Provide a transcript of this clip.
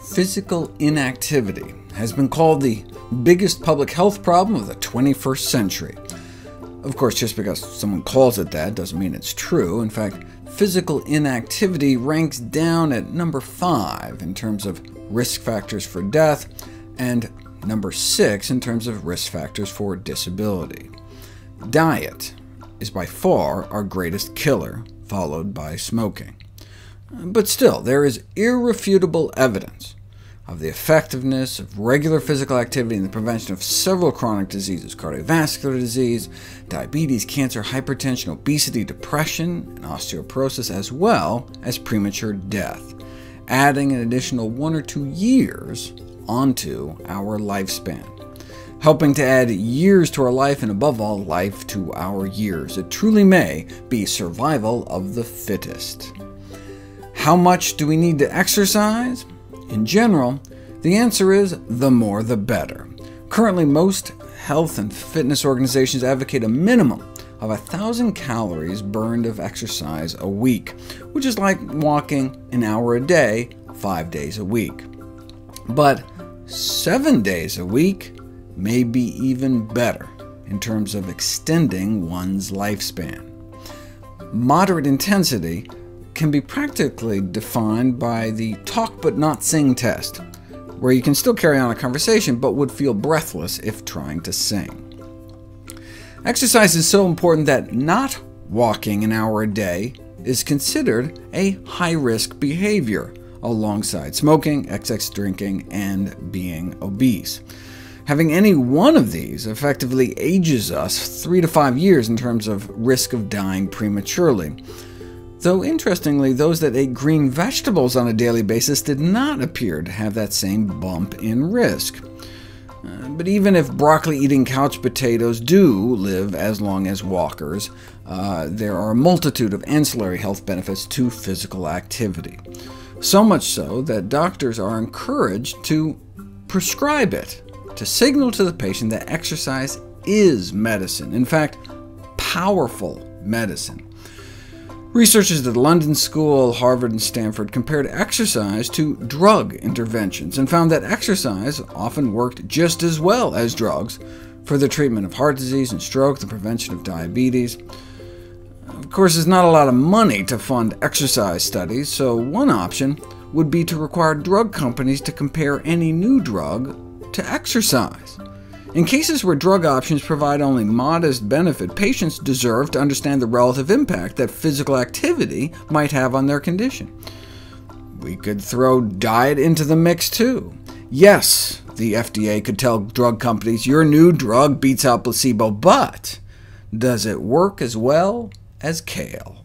Physical inactivity has been called the biggest public health problem of the 21st century. Of course, just because someone calls it that doesn't mean it's true. In fact, physical inactivity ranks down at number 5 in terms of risk factors for death, and number 6 in terms of risk factors for disability. Diet is by far our greatest killer, followed by smoking. But still, there is irrefutable evidence of the effectiveness of regular physical activity in the prevention of several chronic diseases: cardiovascular disease, diabetes, cancer, hypertension, obesity, depression, and osteoporosis, as well as premature death, adding an additional 1 or 2 years onto our lifespan, helping to add years to our life, and above all, life to our years. It truly may be survival of the fittest. How much do we need to exercise? In general, the answer is the more the better. Currently, most health and fitness organizations advocate a minimum of 1,000 calories burned of exercise a week, which is like walking an hour a day, 5 days a week. But 7 days a week may be even better in terms of extending one's lifespan. Moderate intensity can be practically defined by the talk but not sing test, where you can still carry on a conversation but would feel breathless if trying to sing. Exercise is so important that not walking an hour a day is considered a high-risk behavior, alongside smoking, excess drinking, and being obese. Having any one of these effectively ages us 3 to 5 years in terms of risk of dying prematurely. Though interestingly, those that ate green vegetables on a daily basis did not appear to have that same bump in risk. But even if broccoli-eating couch potatoes do live as long as walkers, there are a multitude of ancillary health benefits to physical activity. So much so that doctors are encouraged to prescribe it, to signal to the patient that exercise is medicine, in fact, powerful medicine. Researchers at the London School, Harvard, and Stanford compared exercise to drug interventions, and found that exercise often worked just as well as drugs for the treatment of heart disease and stroke, the prevention of diabetes. Of course, there's not a lot of money to fund exercise studies, so one option would be to require drug companies to compare any new drug to exercise. In cases where drug options provide only modest benefit, patients deserve to understand the relative impact that physical activity might have on their condition. We could throw diet into the mix too. Yes, the FDA could tell drug companies, your new drug beats out placebo, but does it work as well as kale?